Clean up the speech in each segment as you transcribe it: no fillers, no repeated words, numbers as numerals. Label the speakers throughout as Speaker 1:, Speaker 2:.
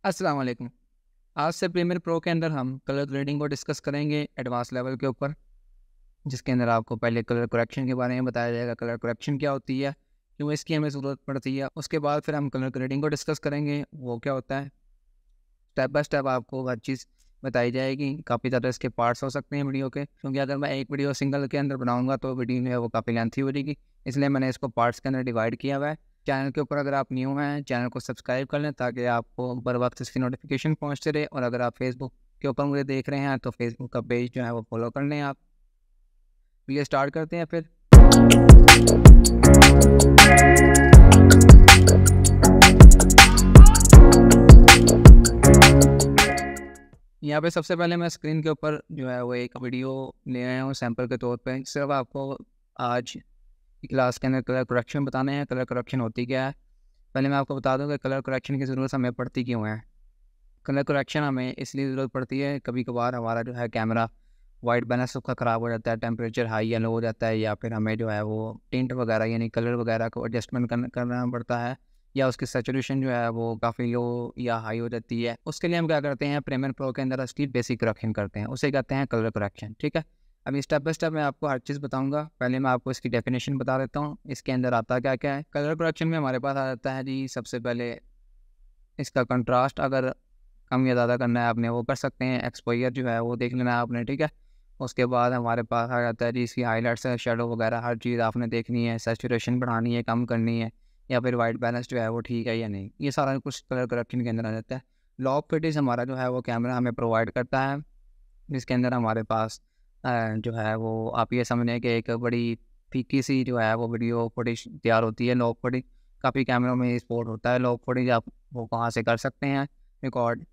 Speaker 1: अस्सलाम वालेकुम। आज से प्रीमियर प्रो के अंदर हम कलर ग्रेडिंग को डिस्कस करेंगे एडवांस लेवल के ऊपर, जिसके अंदर आपको पहले कलर करेक्शन के बारे में बताया जाएगा, कलर करेक्शन क्या होती है, क्यों इसकी हमें ज़रूरत पड़ती है। उसके बाद फिर हम कलर ग्रेडिंग को डिस्कस करेंगे, वो क्या होता है। स्टेप बाय स्टेप आपको हर चीज़ बताई जाएगी। काफ़ी ज़्यादा इसके पार्ट्स हो सकते हैं वीडियो के, क्योंकि अगर मैं एक वीडियो सिंगल के अंदर बनाऊँगा तो वीडियो जो है वो काफ़ी लेंथी हो जाएगी, इसलिए मैंने इसको पार्ट्स के अंदर डिवाइड किया हुआ है। चैनल के ऊपर अगर आप न्यू हैं, चैनल को सब्सक्राइब कर लें ताकि आपको बर वक्त इसकी नोटिफिकेशन पहुँचते रहे। और अगर आप फेसबुक के ऊपर मुझे देख रहे हैं तो फेसबुक का पेज जो है वो फॉलो कर लें आप। वीडियो स्टार्ट करते हैं फिर। यहाँ पे सबसे पहले मैं स्क्रीन के ऊपर जो है वो एक वीडियो ले आया हूँ सैंपल के तौर पे। सिर्फ आपको आज की क्लास के अंदर कलर करेक्शन बताने हैं। कलर करेक्शन होती क्या है, पहले मैं आपको बता दूं कि कलर करेक्शन की ज़रूरत हमें पड़ती क्यों है। कलर करेक्शन हमें इसलिए ज़रूरत पड़ती है, कभी कभार हमारा जो है कैमरा वाइट बैलेंस उसका ख़राब हो जाता है, टेम्परेचर हाई या लो हो जाता है, या फिर हमें जो है वो टिंट वगैरह यानी कलर वगैरह को एडजस्टमेंट करना पड़ता है, या उसकी सैचुरेशन जो है वो काफ़ी लो या हाई हो जाती है। उसके लिए हम क्या करते हैं, प्रीमियर प्रो के अंदर उसकी बेसिक करेक्शन करते हैं, उसे कहते हैं कलर करेक्शन। ठीक है, अभी स्टेप बाय स्टेप मैं आपको हर चीज़ बताऊंगा। पहले मैं आपको इसकी डेफिनेशन बता देता हूँ, इसके अंदर आता क्या क्या है। कलर करेक्शन में हमारे पास आ जाता है जी, सबसे पहले इसका कंट्रास्ट अगर कम या ज़्यादा करना है आपने वो कर सकते हैं, एक्सपोजर जो है वो देख लेना है आपने। ठीक है, उसके बाद हमारे पास आ जाता है जी इसकी हाईलाइट्स है, शेडो वगैरह हर चीज़ आपने देखनी है, सैचुरेशन बढ़ानी है, कम करनी है, या फिर वाइट बैलेंस जो है वो ठीक है या नहीं, ये सारा कुछ कलर करेक्शन के अंदर आ जाता है। लॉक फिटिंग हमारा जो है वो कैमरा हमें प्रोवाइड करता है, जिसके अंदर हमारे पास जो है वो आप ये समझें कि एक बड़ी फीकी सी जो है वो वीडियो फुटेज तैयार होती है। लॉक फुटेज काफ़ी कैमरों में सपोर्ट होता है, लॉक फुटेज आप वो कहाँ से कर सकते हैं रिकॉर्ड।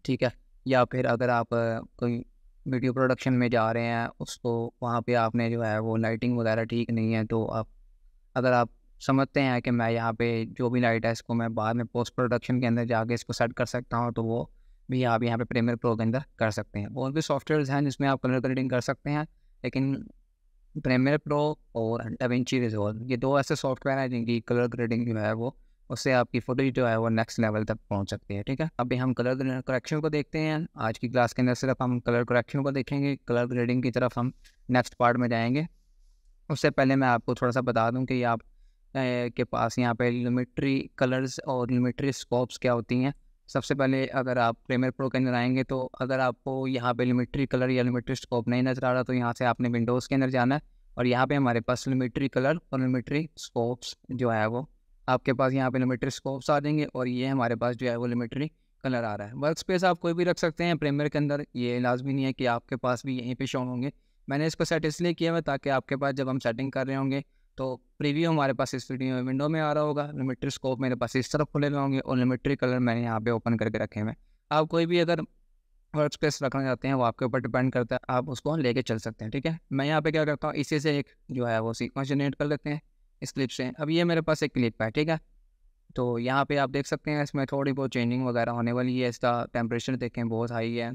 Speaker 1: ठीक है, या फिर अगर आप कोई वीडियो प्रोडक्शन में जा रहे हैं, उसको वहाँ पे आपने जो है वो लाइटिंग वगैरह ठीक नहीं है, तो आप अगर आप समझते हैं कि मैं यहाँ पे जो भी लाइट है इसको मैं बाद में पोस्ट प्रोडक्शन के अंदर जाके इसको सेट कर सकता हूँ, तो वो भी आप यहाँ पे प्रीमियर प्रो के अंदर कर सकते हैं। और भी सॉफ्टवेयर्स हैं जिसमें आप कलर ग्रेडिंग कर सकते हैं, लेकिन प्रीमियर प्रो और डाविंची रिजॉल्व ये दो ऐसे सॉफ्टवेयर हैं जिनकी कलर ग्रेडिंग जो है वो उससे आपकी फुटेज जो है वो नेक्स्ट लेवल तक पहुंच सकती है। ठीक है, अभी हम कलर करेक्शन को देखते हैं। आज की क्लास के अंदर सिर्फ हम कलर करेक्शन को देखेंगे, कलर ग्रेडिंग की तरफ हम नेक्स्ट पार्ट में जाएंगे। उससे पहले मैं आपको थोड़ा सा बता दूं कि आप के पास यहाँ पे लिमिट्री कलर्स और लिमिट्री स्कोप्स क्या होती हैं। सबसे पहले अगर आप प्रीमियर प्रो के अंदर आएंगे तो अगर आपको यहाँ पे लिमिट्री कलर या लिमिट्री स्कोप नहीं नज़र आ रहा तो यहाँ से आपने विंडोज़ के अंदर जाना है, और यहाँ पे हमारे पास लिमिट्री कलर और लिमिट्री स्कोप्स जो है वो आपके पास यहाँ पे लिमिट्री स्कोप्स आ जाएंगे, और ये हमारे पास जो है वो लिमिट्री कलर आ रहा है। वर्क स्पेस आप कोई भी रख सकते हैं प्रीमियर के अंदर, ये लाजमी नहीं है कि आपके पास भी यहीं पे शो होंगे। मैंने इसको सेट इसलिए किया हुआ ताकि आपके पास जब हम सेटिंग कर रहे होंगे तो प्रीव्यू हमारे पास इस वीडियो विंडो में आ रहा होगा, लिमिट्री स्कोप मेरे पास इस तरफ खुले हुए होंगे, और लिमिट्री कलर मैंने यहाँ पे ओपन करके रखे हुए हैं। आप कोई भी अगर वर्क स्पेस रखना चाहते हैं वो आपके ऊपर डिपेंड करता है, आप उसको लेके चल सकते हैं। ठीक है, मैं यहाँ पे क्या करता हूँ, इसी से एक जो है वो सीक्वेंस जनरेट कर लेते हैं इस क्लिप से। अब ये मेरे पास एक क्लिप है, ठीक है, तो यहाँ पे आप देख सकते हैं इसमें थोड़ी बहुत चेंजिंग वगैरह होने वाली है। इसका टेम्परेचर देखें बहुत हाई है।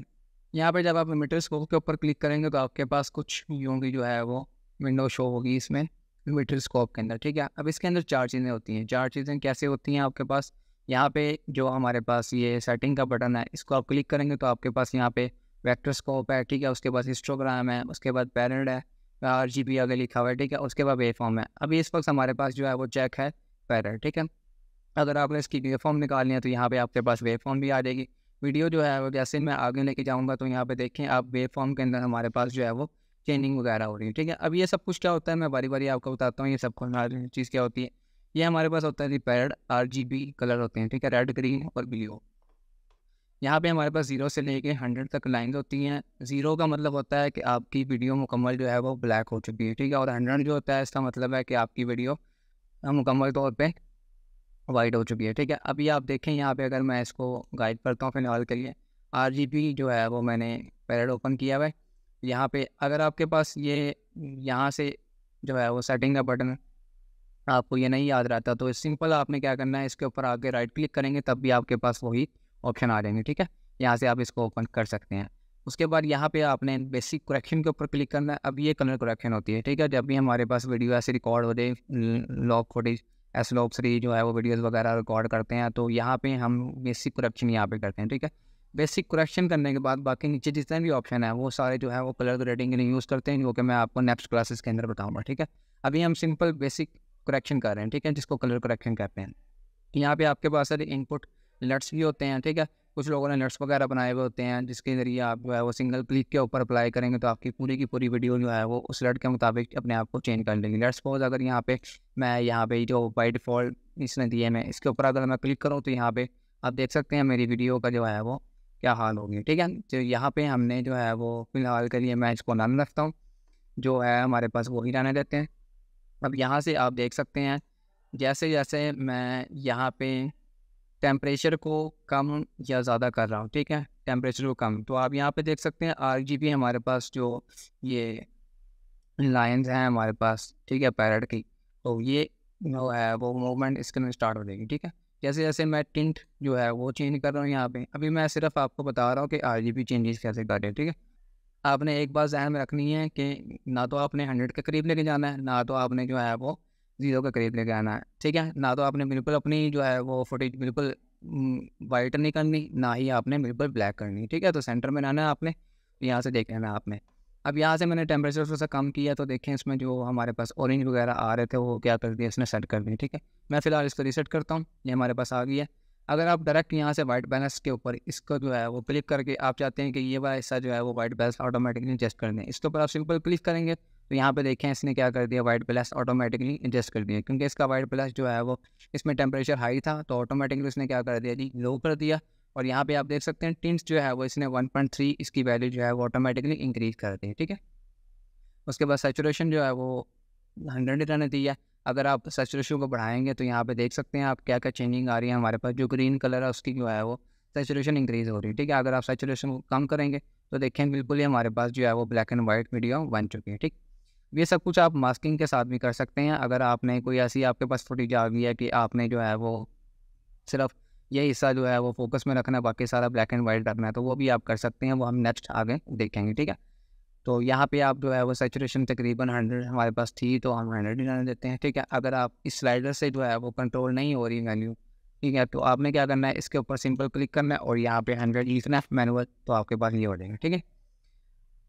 Speaker 1: यहाँ पे जब आप मीटर स्कोप के ऊपर क्लिक करेंगे तो आपके पास कुछ यूँ की जो है वो विंडो शो होगी इसमें मीटर स्कोप के अंदर। ठीक है, अब इसके अंदर चार चीज़ें होती हैं। चार चीज़ें कैसे होती हैं आपके पास, यहाँ पे जो हमारे पास ये सेटिंग का बटन है इसको आप क्लिक करेंगे तो आपके पास यहाँ पे वेक्टर स्कोप है। ठीक है, उसके बाद हिस्टोग्राम है, उसके बाद पैरेंट है, RGB आगे लिखा हुआ है। ठीक है, उसके बाद वेव फॉर्म है। अभी इस वक्त हमारे पास जो है वो चेक है पैरेंट। ठीक है, अगर आपने इसकी वेव फॉर्म निकालनी है तो यहाँ पे आपके पास वेव फॉर्म भी आ जाएगी। वीडियो जो है वो जैसे मैं आगे लेके जाऊँगा तो यहाँ पे देखें आप वेव फॉर्म के अंदर हमारे पास जो है वो चेंजिंग वगैरह हो रही है। ठीक है, अब ये सब कुछ क्या होता है मैं बारी बारी आपको बताता हूँ। ये सब कुछ चीज़ क्या होती है, ये हमारे पास होता है जी पैरेड RGB कलर होते हैं। ठीक है, रेड, ग्रीन और ब्लू। यहाँ पे हमारे पास 0 से लेके 100 तक लाइन्स होती हैं। 0 का मतलब होता है कि आपकी वीडियो मुकम्मल जो है वो ब्लैक हो चुकी है। ठीक है, और 100 जो होता है इसका मतलब है कि आपकी वीडियो मुकम्मल तौर पे वाइट हो चुकी है। ठीक है, अभी आप देखें यहाँ पे अगर मैं इसको गाइड करता हूँ फिलहाल के लिए, RGB जो है वो मैंने पैरेड ओपन किया हुआ है। यहाँ पे अगर आपके पास ये यहाँ से जो है वो सेटिंग का बटन आपको ये नहीं याद रहता तो सिंपल आपने क्या करना है, इसके ऊपर आके राइट क्लिक करेंगे तब भी आपके पास वही ऑप्शन आ जाएंगे। ठीक है, यहाँ से आप इसको ओपन कर सकते हैं। उसके बाद यहाँ पे आपने बेसिक करेक्शन के ऊपर क्लिक करना है। अब ये कलर करेक्शन होती है। ठीक है, जब भी हमारे पास वीडियो ऐसे रिकॉर्ड हो जाए, लॉक फुटेज S-Log3 जो है वो वीडियोस वगैरह रिकॉर्ड करते हैं, तो यहाँ पे हम बेसिक करेक्शन यहाँ पे करते हैं, ठीक है। बेसिक करेक्शन करने के बाद बाकी नीचे जितने भी ऑप्शन है वो सारे जो है वो कलर ग्रेडिंग के लिए यूज़ करते हैं, जो कि मैं आपको नेक्स्ट क्लासेस के अंदर बताऊँगा, ठीक है। अभी हम सिंपल बेसिक करेक्शन कर रहे हैं, ठीक है, जिसको कलर करेक्शन कहते हैं। यहाँ पे आपके पास सारे इनपुट लट्स भी होते हैं, ठीक है। कुछ लोगों ने लट्स वगैरह बनाए हुए होते हैं, जिसके ज़रिए आप जो है वो सिंगल क्लिक के ऊपर अप्लाई करेंगे तो आपकी पूरी की पूरी वीडियो जो है वो उस लट के मुताबिक अपने आप को चेंज कर लेंगे। लेट्स सपोज अगर यहाँ पे मैं यहाँ पे जो बाय डिफ़ॉल्ट इसने दिए मैं इसके ऊपर अगर मैं क्लिक करूँ तो यहाँ पे आप देख सकते हैं मेरी वीडियो का जो है वो क्या हाल होगी, ठीक है। तो यहाँ पे हमने जो है वो फ़िलहाल के लिए मैं इसको नन रखता हूँ, जो है हमारे पास वही रहने देते हैं। अब यहाँ से आप देख सकते हैं जैसे जैसे मैं यहाँ पे टेम्परेचर को कम या ज़्यादा कर रहा हूँ, ठीक है, टेम्परेचर को कम, तो आप यहाँ पे देख सकते हैं RGB हमारे पास जो ये लाइन्स हैं हमारे पास, ठीक है, पैरेट की, तो ये जो है वो मूवमेंट इसके अंदर स्टार्ट हो जाएगी, ठीक है। जैसे जैसे मैं टिंट जो है वो चेंज कर रहा हूँ यहाँ पे, अभी मैं सिर्फ आपको बता रहा हूँ कि RGB चेंजेस कैसे करें, ठीक है। आपने एक बात ज़हन में रखनी है कि ना तो आपने 100 के करीब लेके जाना है, ना तो आपने जो है वो 0 के करीब लेके आना है, ठीक है। ना तो आपने बिल्कुल अपनी जो है वो फुटेज बिल्कुल वाइट नहीं करनी, ना ही आपने बिल्कुल ब्लैक करनी, ठीक है। तो सेंटर में रहना है आपने, यहाँ से देख लेना है आपने। अब यहाँ से मैंने टेम्परेचर थोड़ा सा कम किया तो देखें इसमें जो हमारे पास ऑरेंज वगैरह आ रहे थे वो क्या कर दिया इसने, सेट कर दिए, ठीक है। मैं फ़िलहाल इसको रीसेट करता हूँ, ये हमारे पास आ गई है। अगर आप डायरेक्ट यहाँ से वाइट बैलेंस के ऊपर इसको जो है वो क्लिक करके आप चाहते हैं कि ये वाला हिस्सा जो है वो वाइट बैलेंस ऑटोमेटिकली एडजस्ट कर दें, इसके ऊपर आप सिंपल क्लिक करेंगे तो यहाँ पे देखें इसने क्या कर दिया, वाइट बैलेंस ऑटोमेटिकली एडजस्ट कर दिया, क्योंकि इसका वाइट बैलेंस जो है वो इसमें टेम्परेचर हाई था तो ऑटोमेटिकली उसने क्या कर दिया जी, लो कर दिया। और यहाँ पे आप देख सकते हैं टिंट्स जो है वो इसने 1.3 इसकी वैल्यू जो है वो ऑटोमेटिकली इंक्रीज कर दी, ठीक है। उसके बाद सैचुरेशन जो है वो 100 ही रहने दी है। अगर आप सैचुरेशन को बढ़ाएंगे तो यहाँ पे देख सकते हैं आप क्या क्या चेंजिंग आ रही है हमारे पास, जो ग्रीन कलर है उसकी जो है वो सैचुरेशन इंक्रीज़ हो रही है, ठीक है। अगर आप सैचुरेशन को कम करेंगे तो देखें बिल्कुल ही हमारे पास जो है वो ब्लैक एंड वाइट वीडियो बन चुकी है, ठीक। ये सब कुछ आप मास्किंग के साथ भी कर सकते हैं। अगर आपने कोई ऐसी आपके पास फुटेज आ गई है कि आपने जो है वो सिर्फ ये हिस्सा जो है वो फोकस में रखना है, बाकी सारा ब्लैक एंड वाइट रखना है, तो वो भी आप कर सकते हैं, वो हम नेक्स्ट आगे देखेंगे, ठीक है। तो यहाँ पे आप जो है वो सैचुरेशन तकरीबन 100 हमारे पास थी तो हम 100 ही रहने देते हैं, ठीक है। अगर आप इस स्लाइडर से जो है वो कंट्रोल नहीं हो रही वैल्यू, ठीक है, तो आपने क्या करना है, इसके ऊपर सिंपल क्लिक करना है और यहाँ पे 100 लिखना है मैनुअल, तो आपके पास ये हो जाएगा, ठीक है।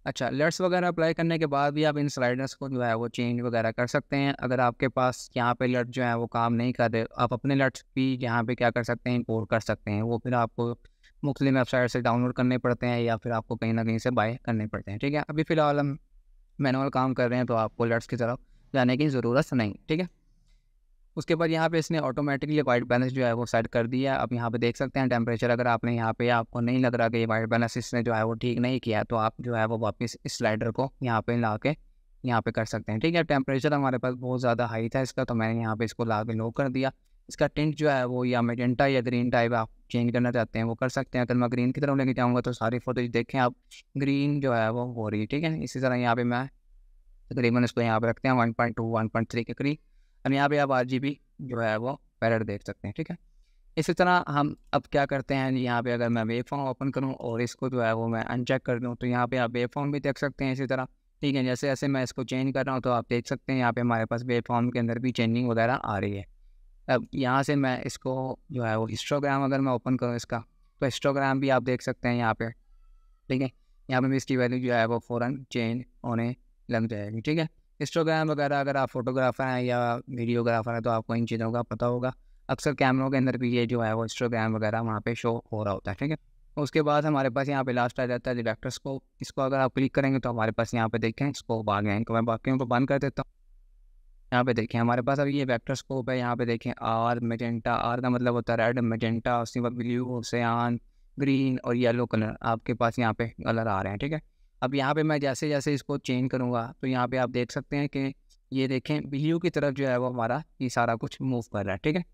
Speaker 1: अच्छा, लेट्स वगैरह अप्लाई करने के बाद भी आप इन स्लाइडर्स को जो है वो चेंज वगैरह कर सकते हैं। अगर आपके पास यहाँ पे लट जो है वो काम नहीं कर रहे, आप अपने लट्स भी यहाँ पे क्या कर सकते हैं, इंपोर्ट कर सकते हैं, वो फिर आपको मुख्तलिफ वेबसाइट से डाउनलोड करने पड़ते हैं या फिर आपको कहीं ना कहीं से बाय करने पड़ते हैं, ठीक है। अभी फ़िलहाल हम मैनुअल काम कर रहे हैं तो आपको लट्स की तरफ जाने की ज़रूरत नहीं, ठीक है। उसके बाद यहाँ पे इसने ऑटोमेटिकली वाइट बैलेंस जो है वो सेट कर दिया। अब यहाँ पे देख सकते हैं टेम्परेचर, अगर आपने यहाँ पे आपको नहीं लग रहा कि ये वाइट बैलेंस इसने जो है वो ठीक नहीं किया, तो आप जो है वो वापस इस स्लाइडर को यहाँ पे ला के यहाँ पे कर सकते हैं, ठीक है। टेम्परेचर हमारे पास बहुत ज़्यादा हाई था इसका, तो मैंने यहाँ पे इसको ला के लो कर दिया। इसका टिंट जो है वो या मेजेंटा या ग्रीन टाइप आप चेंज करना चाहते हैं वो कर सकते हैं। अगर मैं ग्रीन की तरफ लेके जाऊँगा तो सारी फोटोज देखें आप, ग्रीन जो है वो हो रही है, ठीक है। इसी तरह यहाँ पे मैं तकरीबन इसको यहाँ पे रखते हैं 1.2 1.3 के करीब, और यहाँ पे आप RGB जो है वो पैरेट देख सकते हैं, ठीक है। इसी तरह हम अब क्या करते हैं, यहाँ पे अगर मैं वेव फॉर्म ओपन करूँ और इसको जो है वो मैं अनचेक कर दूँ तो यहाँ पे आप वेव फॉर्म भी देख सकते हैं इसी तरह, ठीक है। जैसे जैसे मैं इसको चेंज कर रहा हूँ तो आप देख सकते हैं यहाँ पे हमारे पास वेव फॉर्म के अंदर भी चेंजिंग वगैरह आ रही है। अब यहाँ से मैं इसको जो है वो हिस्टोग्राम अगर मैं ओपन करूँ इसका, तो हिस्टोग्राम भी आप देख सकते हैं यहाँ पे, ठीक है। यहाँ पे भी इसकी वैल्यू जो है वो फ़ौरन चेंज होने लग जाएगी, ठीक है। हिस्टोग्राम वगैरह अगर आप फोटोग्राफर हैं या वीडियोग्राफर हैं तो आपको इन चीज़ों का पता होगा। अक्सर कैमरों के अंदर भी ये जो है वो हिस्टोग्राम वगैरह वहाँ पे शो हो रहा होता है, ठीक है। उसके बाद हमारे पास यहाँ पे लास्ट आ जाता है वेक्टर स्कोप। इसको अगर आप क्लिक करेंगे तो हमारे पास यहाँ पे देखें स्कोप आ गए हैं, तो मैं बाकियों को बंद कर देता हूँ। यहाँ पे देखें हमारे पास अभी ये वेक्टर स्कोप है। यहाँ पे देखें आर मेजेंटा, आर का मतलब होता है रेड, मेजेंटा उसके बाद ब्लू, सियान, ग्रीन और येलो कलर आपके पास यहाँ पे कलर आ रहे हैं, ठीक है। अब यहाँ पे मैं जैसे जैसे इसको चेंज करूँगा तो यहाँ पे आप देख सकते हैं कि ये देखें ब्लू की तरफ जो है वो हमारा ये सारा कुछ मूव कर रहा है, ठीक है।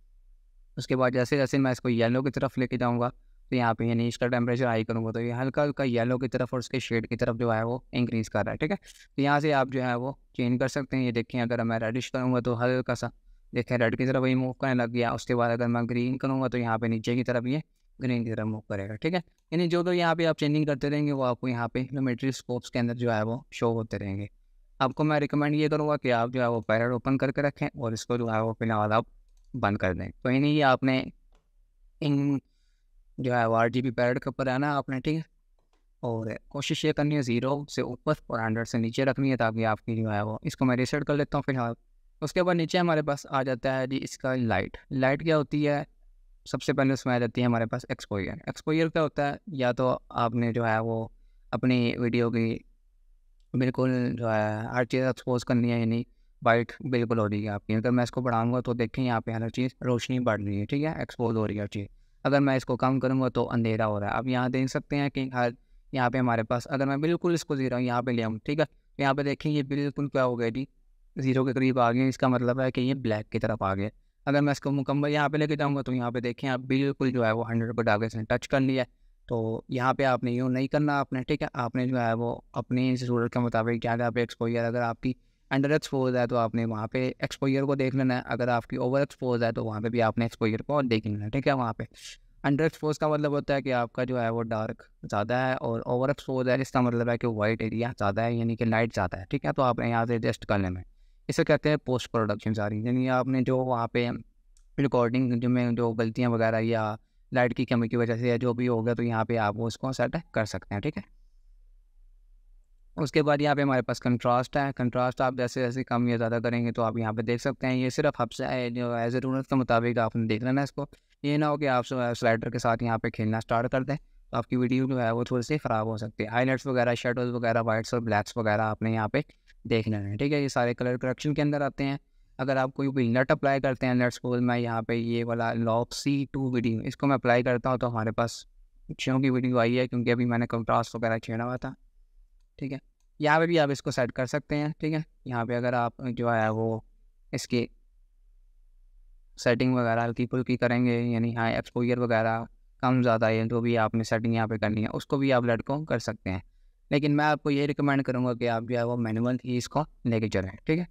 Speaker 1: उसके बाद जैसे जैसे मैं इसको येलो की तरफ लेके जाऊँगा तो यहाँ पे यानी इसका टेम्परेचर हाई करूँगा तो ये हल्का हल्का येलो की तरफ और उसके शेड की तरफ जो है वो इंक्रीज़ कर रहा है, ठीक है। तो यहाँ से आप जो है वो चेंज कर सकते हैं। ये देखें अगर मैं रेडिश करूँगा तो हल्का सा देखें रेड की तरफ वही मूव करने लग गया। उसके बाद अगर मैं ग्रीन करूँगा तो यहाँ पे नीचे की तरफ ये ग्रीन की तरफ मूव करेगा, ठीक है। यानी जो यहाँ पे आप चेंजिंग करते रहेंगे वो आपको यहाँ पे ज्योमेट्री स्कोप्स के अंदर जो है वो शो होते रहेंगे। आपको मैं रिकमेंड ये करूँगा कि आप जो है वो पैरेट ओपन करके रखें और इसको जो है वो फिलहाल आप बंद कर दें। तो इन्हीं आपने इन जो है वो RGB पैरेट के ऊपर रहना है आपने, ठीक है। और कोशिश ये करनी है 0 से ऊपर और 100 से नीचे रखनी है, ताकि आपकी जो है वो, इसको मैं रीसेट कर लेता हूँ फिलहाल। उसके बाद नीचे हमारे पास आ जाता है जी इसका लाइट। लाइट क्या होती है, सबसे पहले उसमें आ जाती है हमारे पास एक्सपोजर। एक्सपोजर क्या होता है, या तो आपने जो है वो अपनी वीडियो की बिल्कुल जो है हर चीज़ एक्सपोज करनी है, यानी वाइट बिल्कुल हो रही है आपकी। अगर मैं इसको बढ़ाऊंगा तो देखें यहाँ पे हर चीज़ रोशनी बढ़ रही है, ठीक है, एक्सपोज हो रही है हर चीज़। अगर मैं इसको कम करूँगा तो अंधेरा हो रहा है। अब यहाँ देख सकते हैं कि हर यहाँ पे हमारे पास, अगर मैं बिल्कुल इसको 0 यहाँ पे ले आऊँ, ठीक है, तो यहाँ पे देखें ये बिल्कुल क्या हो गया जी, 0 के करीब आ गए। इसका मतलब है कि ये ब्लैक की तरफ आ गया। अगर मैं इसको मुकम्मल यहाँ पे लेके जाऊँगा तो यहाँ पे देखें आप बिल्कुल जो है वो 100 पर आगे से टच कर लिया है। तो यहाँ पे आपने यूँ नहीं करना आपने, ठीक है। आपने जो है वो अपनी ज़रूरत के मुताबिक ज़्यादा पे एक्सपोजर, अगर आपकी अंडर एक्सपोज है तो आपने वहाँ पे एक्सपोजर को देख लेना है। अगर आपकी ओवर एक्सपोज है तो वहाँ पे भी आपने एक्सपोजर को देख लेना है, ठीक है। वहाँ पे अंडर एक्सपोज का मतलब होता है कि आपका जो है वो डार्क ज़्यादा है, और ओवर एक्सपोज है इसका मतलब है कि वाइट एरिया ज़्यादा है, यानी कि लाइट ज़्यादा है, ठीक है। तो आपने यहाँ से एडजस्ट कर लेना है। इसे कहते हैं पोस्ट प्रोडक्शन सारी, यानी आपने जो वहाँ पे रिकॉर्डिंग जो में जो गलतियाँ वगैरह या लाइट की कमी की वजह से या जो भी हो गया, तो यहाँ पे आप वो उसको सेट कर सकते हैं, ठीक है। उसके बाद यहाँ पे हमारे पास कंट्रास्ट है। कंट्रास्ट आप जैसे जैसे कम या ज़्यादा करेंगे तो आप यहाँ पे देख सकते हैं। ये सिर्फ आपसे जो है ज़रूरत के मुताबिक आपने देख लेना है इसको। ये ना हो कि आप स्लाइडर के साथ यहाँ पे खेलना स्टार्ट कर दें तो आपकी वीडियो जो है वो थोड़ी सी ख़राब हो सकती है। हाईलाइट्स वगैरह, शेडोज़ वगैरह, वाइट्स और ब्लैक्स वगैरह आपने यहाँ पे देख लेना है, ठीक है। ये सारे कलर करेक्शन के अंदर आते हैं। अगर आप कोई भी नट अप्लाई करते हैं, लेट्स सपोज मैं यहाँ पे ये वाला लॉक C2 वीडियो, इसको मैं अप्लाई करता हूँ तो हमारे पास अच्छियों की वीडियो आई है, क्योंकि अभी मैंने कंट्रास्ट वगैरह छेड़ा हुआ था, ठीक है। यहाँ पे भी आप इसको सेट कर सकते हैं, ठीक है। यहाँ पे अगर आप जो है वो इसकी सेटिंग वगैरह हल्की फुल्की करेंगे, यानी हाँ एक्सपोजर वगैरह कम ज़्यादा है, जो भी आपने सेटिंग यहाँ पे करनी है उसको भी आप लेट को कर सकते हैं। लेकिन मैं आपको ये रिकमेंड करूँगा कि आप जो है वो मैनुअल ही इसको लेके चलें, ठीक है।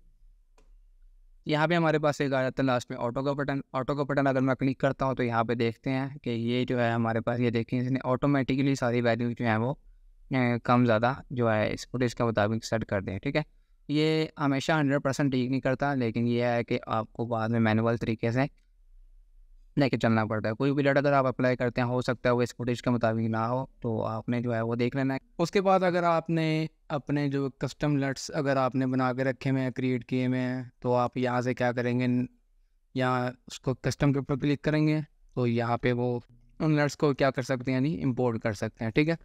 Speaker 1: यहाँ पे हमारे पास एक आ जाता है लास्ट में ऑटो का बटन। ऑटो का बटन अगर मैं क्लिक करता हूँ तो यहाँ पे देखते हैं कि ये जो है हमारे पास, ये देखें इसने ऑटोमेटिकली सारी वैल्यू जो है वो कम ज़्यादा जो है इस फुटेज के मुताबिक सेट कर दें, ठीक है। ये हमेशा 100% ठीक नहीं करता, लेकिन ये है कि आपको बाद में मैनुअल तरीके से लेके चलना पड़ता है। कोई भी लट अगर आप अप्लाई करते हैं, हो सकता है वो इस फुटेज के मुताबिक ना हो, तो आपने जो है वो देख लेना है। उसके बाद अगर आपने अपने जो कस्टम लट्स अगर आपने बना के रखे हुए हैं, क्रिएट किए हुए हैं, तो आप यहाँ से क्या करेंगे, यहाँ उसको कस्टम के ऊपर क्लिक करेंगे तो यहाँ पे वो उन लट्स को क्या कर सकते हैं, यानी इम्पोर्ट कर सकते हैं, ठीक है।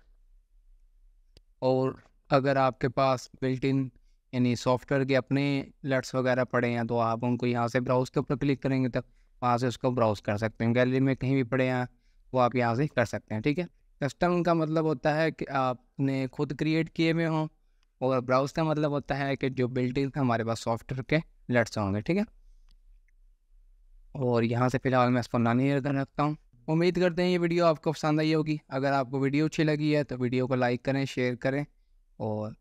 Speaker 1: और अगर आपके पास बिल्ट इन यानी सॉफ्टवेयर के अपने लट्स वगैरह पड़े हैं तो आप उनको यहाँ से ब्राउज़ के ऊपर क्लिक करेंगे तो वहाँ से उसको ब्राउज़ कर सकते हैं। गैलरी में कहीं भी पड़े हैं वो आप यहाँ से कर सकते हैं, ठीक है। कस्टम का मतलब होता है कि आपने खुद क्रिएट किए हुए हों, और ब्राउज़ का मतलब होता है कि जो बिल्ट इन हमारे पास सॉफ्टवेयर के लट्स होंगे, ठीक है। और यहाँ से फ़िलहाल मैं इसको नानी रखता हूँ। उम्मीद करते हैं ये वीडियो आपको पसंद आई होगी। अगर आपको वीडियो अच्छी लगी है तो वीडियो को लाइक करें, शेयर करें, और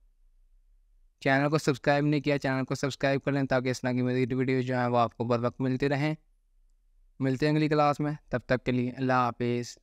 Speaker 1: चैनल को सब्सक्राइब नहीं किया चैनल को सब्सक्राइब कर लें, ताकि इस तरह की मेरी वीडियो जो है वो आपको बर वक्त मिलती रहें। मिलते हैं अगली क्लास में, तब तक के लिए अल्लाह हाफिज़।